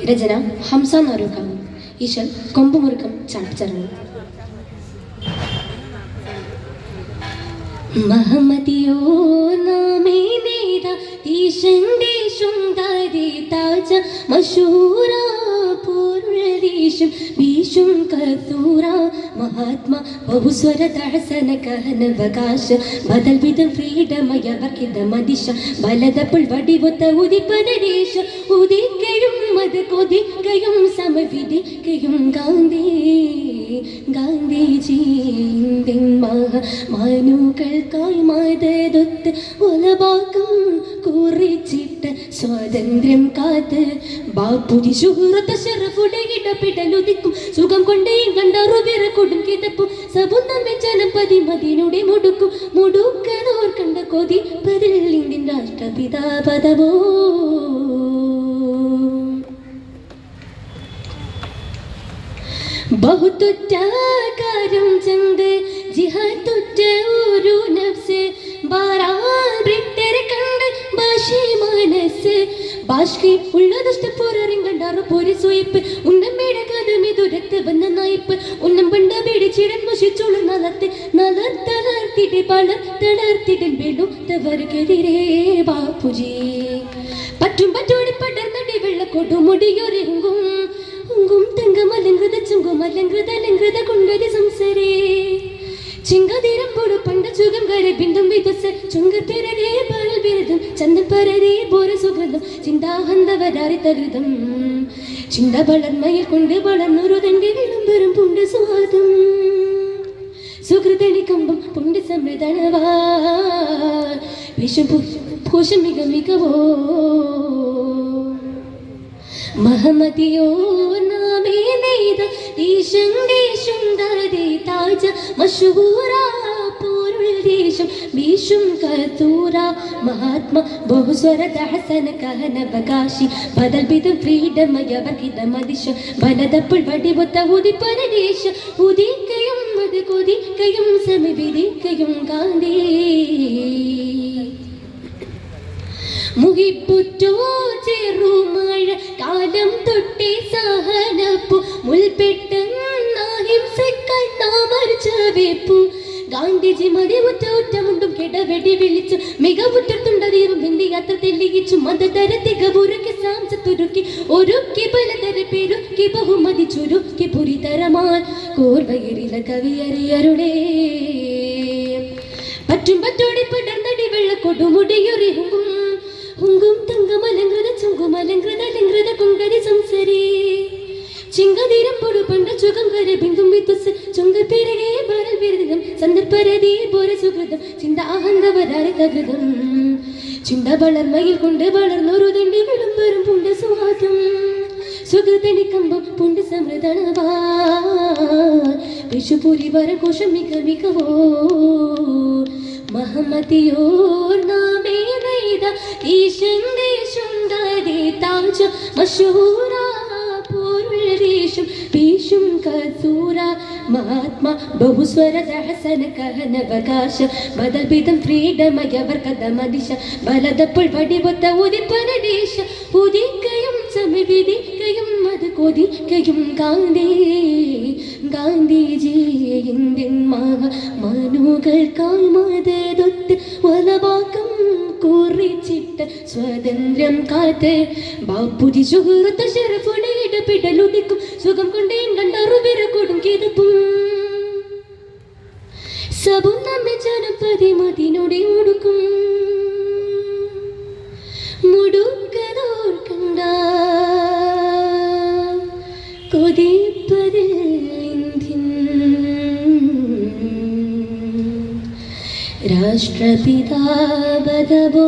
രചന ഹംസ നാരൂക്കാവ്. ഈശൽ കൊമ്പുമുറുക്കം ചാട്ടിച്ചറങ്ങി. മഹമ്മദിയോ നാമേ നേത ഈശന്റെ ശുന്ദരി താജ മശൂര പൂർവദേശം വീശും കത്തൂര മഹാത്മാ ബഹുസ്വര ദഹസന കഹനവകാശ ബദൽ വിധം ഫ്രീഡമയവർക്കിത മദിശ ബലതപ്പോൾ വടിവൊത്ത ഉദിപ്പനദേശ ഉദിക്കയും അത് കൊതിക്കയും സമവിധിക്കയും ഗാന്ധി ഗാന്ധിജി മാനുകൾക്കായി മതതൊത്ത് ഉലഭാഗം കുറിച്ചിട്ട് സ്വാതന്ത്ര്യം കാത്ത് ബാപ്പുജി ശുഹ്രത ശറഫുടെ ഇടപെടലുദിക്കും സുഖം കൊണ്ടേ കണ്ടറുവിറ കൊടുക്കിതപ്പും സബുന്നം വെച്ചനം പതിമതിനുടെ മുടുക്കും മുടുക്കനോർ കണ്ട കൊതി പതിൽ ഇന്ത്യൻ രാഷ്ട്രപിതാ പദവോ ബഹുതുറ്റ കാര്യം ചങ്ക് ജിഹാദുറ്റ ഒരു നഫ്സ് ബാരാൽ ബ്രിട്ടരെ കണ്ട് ഭാഷി മനസ്സ് ഭാഷ്കി ഉള്ളതുഷ്ട പോരറിയും കണ്ടാറ് പോരി സോയിപ്പ് ഉന്നമ്മയുടെ കഥമി ദുരത്ത് വന്ന നായിപ്പ് ഉന്നം പണ്ട പിടിച്ചിടൻ മുഷിച്ചുള്ള നലത്തളർത്തിട്ട് പളത്തളർത്തിടൻ വെളുത്തവർക്കെതിരെ ബാപ്പുജി പറ്റും പറ്റോടി പടർന്നടി വെള്ളക്കൊടുമുടിയൊരുങ്ങും തങ്കമലങ്കൃത ചുങ്കുമലങ്കൃത കൊണ്ടതി സംസരേ ചിങ്കതിരമ്പോട് പണ്ട ചുകം കരെ ബിന്ദും വിദുസ ചുങ്കത്തിരരേ പാൽ വിരുദം ചന്ദൻ പരരേ പോര സുഗന്ധം ചിന്താഹന്തവരാരി തകൃതം ചിന്ത വളർമയിൽ കൊണ്ട് വളർന്നൊരു തന്റെ വിളംബരം പുണ്ട് സ്വാദം സുഹൃതണി കമ്പം പുണ്ട് സമൃതണവാ വിഷം പൂഷം മിക മികവോ മഹമ്മദിയോ നാമേ നേത ഈശന്റെ ശുന്ദരി താജ മശൂര പൂർവദേശം വീശും കത്തൂര മഹാത്മാ ബഹുസ്വര ദഹസന കഹനവകാശി ബദൽ വിധം ഫ്രീഡമയവർക്കിത മദിശ ബലതപ്പോൾ വടിവൊത്ത ഉദിപ്പനദേശ ഉദിക്കയും അത് കൊതിക്കയും സമവിധിക്കയും ഗാന്ധി മുഹിപ്പുറ്റോ ചെറുമഴ കാലം തൊട്ടേ സഹനപ്പു മുൽപ്പെട്ടെന്നാഹിംസക്കായി നാമർച്ചവേപ്പു ഗാന്ധിജി മടിവുറ്റ ഒറ്റമുണ്ടും കെടവെടി വിളിച്ചു മികവുറ്റുണ്ടതീറും ഹിന്ദി യാത്ര തെളിയിച്ചു മതതര തികവുരുക്കി സാംസത്തുരുക്കി ഒരുക്കി പലതര പേരുക്കി ബഹുമതി ചുരുക്കി പുരിതരമാൽ കോർവയിരില കവിയറിയരുടെ പറ്റും പറ്റോടി പടർന്നടി വെള്ളക്കൊടുമുടിയൊരുങ്ങും ഹുങ്കും തങ്കമലങ്കൃത ചുങ്കുമലങ്കൃത കൊങ്കരി സംസരേ ചിങ്കതിരമ്പോട് പണ്ട ചുകം കരെ ബിന്ദും വിത്തുസ് ചുങ്കത്തിരകേ ബാരൽ വിരുദം സന്ദർഭരതീ പോര സുഹൃതം ചിന്താഹന്തവരാരി തകൃതം ചിന്ത വളർമയിൽ കൊണ്ട് വളർന്നൊരു തണ്ടി വിളംബരം പുണ്ട സ്വാദം സുഹൃതണി കമ്പം പുണ്ട് സമൃതണവാ വിഷുപുരി വര കോശം മിക മികവോ മഹമ്മദിയോ നാമേ നേത ഈശന്റെ ശുന്ദരി താജ മശൂര പൂർവദേശം വീശും കത്തൂര മഹാത്മാ ബഹുസ്വര ദഹസന കഹനവകാശ ബദൽ വിധം ഫ്രീഡമയവർക്കത മദിശ ബലതപ്പോൾ വടിവൊത്ത ഉദിപ്പനദേശ ഉദിക്കയും സമവിധിക്കയും അത് കൊതിക്കയും ഗാന്ധി ഗാന്ധിജി ഇന്ത്യൻ മനുകൾക്കായി മതതൊത്ത് വലഭാഗം കുറിച്ചിട്ട് സ്വാതന്ത്ര്യം കാത്ത് ബാപ്പുജി ശുഹ്രത ശറഫുടെ ഇടപെടലുദിക്കും സുഖം കൊണ്ടേ കണ്ടറുവിറ കൊടുക്കിതപ്പും സബും നമ്മെ ജനപതി മതിനുടെ മുടുക്കും മുടുക്കതോർ കണ്ട കൊതിപ്പതിൽ ഇന്ത്യൻ രാഷ്ട്രപിതാ ബദബോ